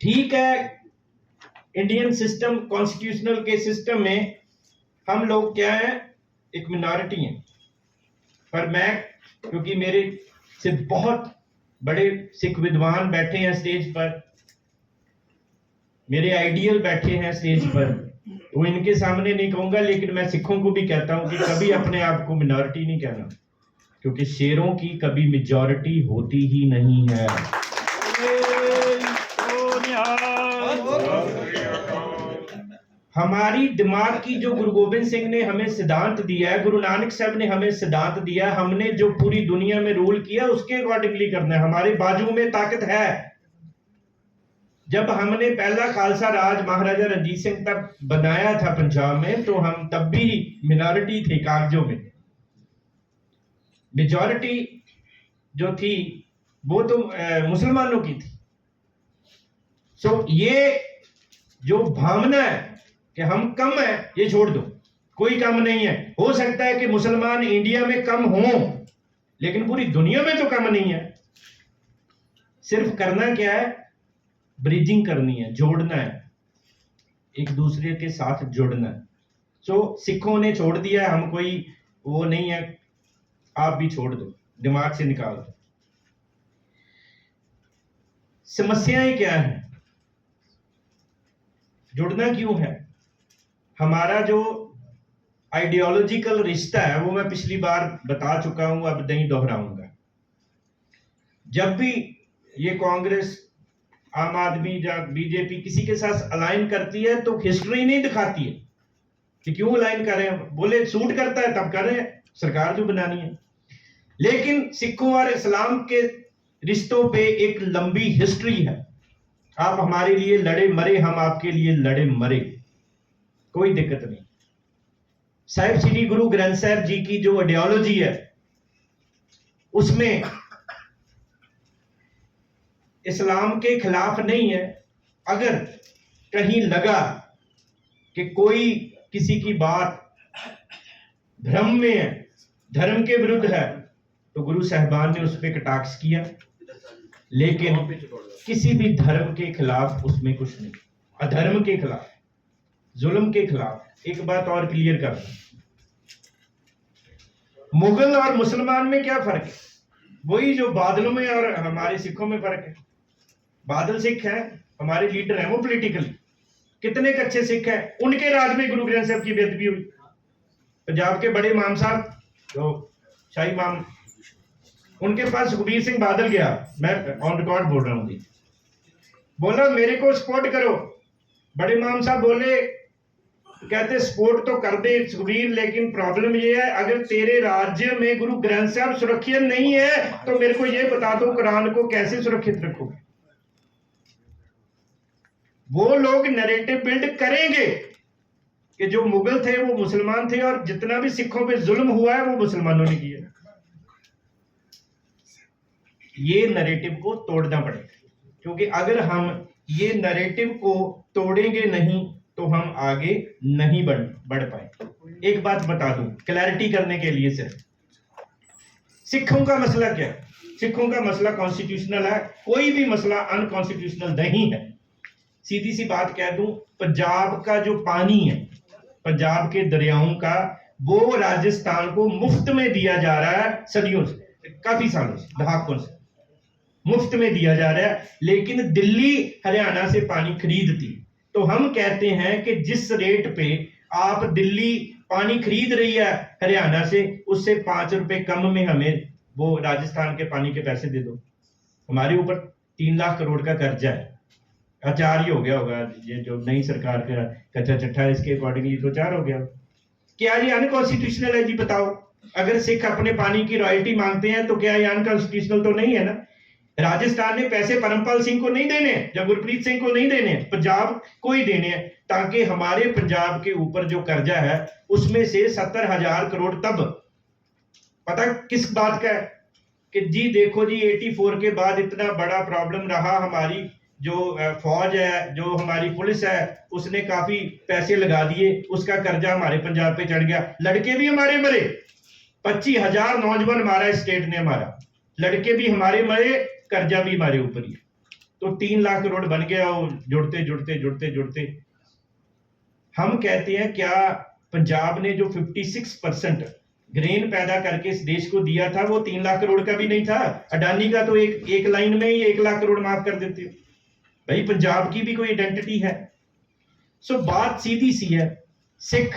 ठीक है, Indian system, constitutional के सिस्टम में हम लोग क्या है, एक मिनॉरिटी हैं, पर मैं, क्योंकि मेरे से बहुत बड़े सिख विद्वान बैठे हैं स्टेज पर, मेरे आइडियल बैठे हैं स्टेज पर, तो इनके सामने नहीं कहूंगा, लेकिन मैं सिखों को भी कहता हूं कि कभी अपने आप को मिनॉरिटी नहीं कहना, क्योंकि शेरों की कभी मेजॉरिटी होती ही नहीं है। हमारी दिमाग की जो गुरु गोबिंद सिंह ने हमें सिद्धांत दिया है, गुरु नानक साहब ने हमें सिद्धांत दिया, हमने जो पूरी दुनिया में रूल किया उसके अकॉर्डिंगली करना है। हमारे बाजू में ताकत है। जब हमने पहला खालसा राज महाराजा रणजीत सिंह तक बनाया था पंजाब में, तो हम तब भी मिनॉरिटी थे कागजों में। मेजॉरिटी जो थी वो तो मुसलमानों की थी। सो ये जो भावना है कि हम कम है, ये छोड़ दो, कोई कम नहीं है। हो सकता है कि मुसलमान इंडिया में कम हों, लेकिन पूरी दुनिया में तो कम नहीं है। सिर्फ करना क्या है, ब्रिजिंग करनी है, जोड़ना है, एक दूसरे के साथ जुड़ना है। सो सिखों ने छोड़ दिया है, हम कोई वो नहीं है, आप भी छोड़ दो, दिमाग से निकाल दो। समस्याएं क्या है, जुड़ना क्यों है? हमारा जो आइडियोलॉजिकल रिश्ता है वो मैं पिछली बार बता चुका हूं, अब नहीं दोहराऊंगा। जब भी ये कांग्रेस, आम आदमी या बीजेपी किसी के साथ अलाइन करती है तो हिस्ट्री नहीं दिखाती है कि क्यों अलाइन कर रहे हैं। बोले सूट करता है तब कर रहे हैं, सरकार जो बनानी है। लेकिन सिखों और इस्लाम के रिश्तों पे एक लंबी हिस्ट्री है। आप हमारे लिए लड़े मरे, हम आपके लिए लड़े मरे, कोई दिक्कत नहीं। साहिब श्री गुरु ग्रंथ साहिब जी की जो आइडियोलॉजी है उसमें इस्लाम के खिलाफ नहीं है। अगर कहीं लगा कि कोई किसी की बात भ्रम में है, धर्म के विरुद्ध है, तो गुरु साहिबान ने उस पर कटाक्ष किया, लेकिन किसी भी धर्म के खिलाफ उसमें कुछ नहीं। अधर्म के खिलाफ, जुल्म के खिलाफ। एक बात और क्लियर कर दूं, मुगल और मुसलमान में क्या फर्क है? वही जो बादलों में और हमारे सिखों में फर्क है। बादल सिख है, हमारे लीडर हैं वो पॉलिटिकली कितने अच्छे सिख हैं, उनके राज में गुरु ग्रंथ साहब की बेदबी हुई। पंजाब के बड़े इमाम साहब जो शाही इमाम, उनके पास सुखबीर सिंह बादल गया, मैं ऑन रिकॉर्ड बोल रहा हूं जी, बोला मेरे को सपोर्ट करो। बड़े इमाम साहब बोले, कहते सपोर्ट तो कर दे सुखबीर, लेकिन प्रॉब्लम ये है अगर तेरे राज्य में गुरु ग्रंथ साहब सुरक्षित नहीं है तो मेरे को ये बता दो कुरान को कैसे सुरक्षित रखोगे। वो लोग नैरेटिव बिल्ड करेंगे कि जो मुगल थे वो मुसलमान थे और जितना भी सिखों पे जुल्म हुआ है वो मुसलमानों ने किया। ये नैरेटिव को तोड़ना पड़ेगा, क्योंकि अगर हम ये नैरेटिव को तोड़ेंगे नहीं तो हम आगे नहीं बढ़ पाए। एक बात बता दूं क्लैरिटी करने के लिए, सिर्फ सिखों का मसला क्या है? सिखों का मसला कॉन्स्टिट्यूशनल है, कोई भी मसला अनकॉन्स्टिट्यूशनल नहीं है। सीधी सी बात कह दूं, पंजाब का जो पानी है, पंजाब के दरियाओं का, वो राजस्थान को मुफ्त में दिया जा रहा है सदियों से, काफी सालों से, दहाकों से मुफ्त में दिया जा रहा है। लेकिन दिल्ली हरियाणा से पानी खरीदती। तो हम कहते हैं कि जिस रेट पे आप दिल्ली पानी खरीद रही है हरियाणा से, उससे 5 रुपए कम में हमें वो राजस्थान के पानी के पैसे दे दो। हमारे ऊपर 3 लाख करोड़ का कर्जा है, 4 ही हो गया होगा, ये जो नई सरकार का कच्चा चट्टा है इसके अकॉर्डिंगली तो 4 हो गया। क्या ये अनकॉन्स्टिट्यूशनल है जी? बताओ। अगर सिख अपने पानी की रॉयल्टी मांगते हैं तो क्या ये अनकॉन्स्टिट्यूशनल तो नहीं है ना? राजस्थान ने पैसे परमपाल सिंह को नहीं देने या गुरप्रीत सिंह को नहीं देने, पंजाब को ही देने हैं, ताकि हमारे पंजाब के ऊपर जो कर्जा है उसमें से 70,000 करोड़ तब पता किस बात का है कि जी देखो जी 84 के बाद इतना बड़ा प्रॉब्लम रहा, हमारी जो फौज है, जो हमारी पुलिस है, उसने काफी पैसे लगा दिए, उसका कर्जा हमारे पंजाब पे चढ़ गया। लड़के भी हमारे मरे, 25,000 नौजवान हमारा स्टेट ने, हमारा लड़के भी हमारे मरे, कर्जा भी हमारे ऊपर ही। तो 3 लाख करोड़ बन गया, और जुड़ते जुड़ते जुड़ते जुड़ते हम कहते हैं क्या पंजाब ने जो 56% ग्रेन पैदा करके इस देश को दिया था वो 3 लाख करोड़ का भी नहीं था। अडानी का तो एक लाइन में ही 1 लाख करोड़ माफ कर देते हो। भाई पंजाब की भी कोई आइडेंटिटी है। सो बात सीधी सी है, सिख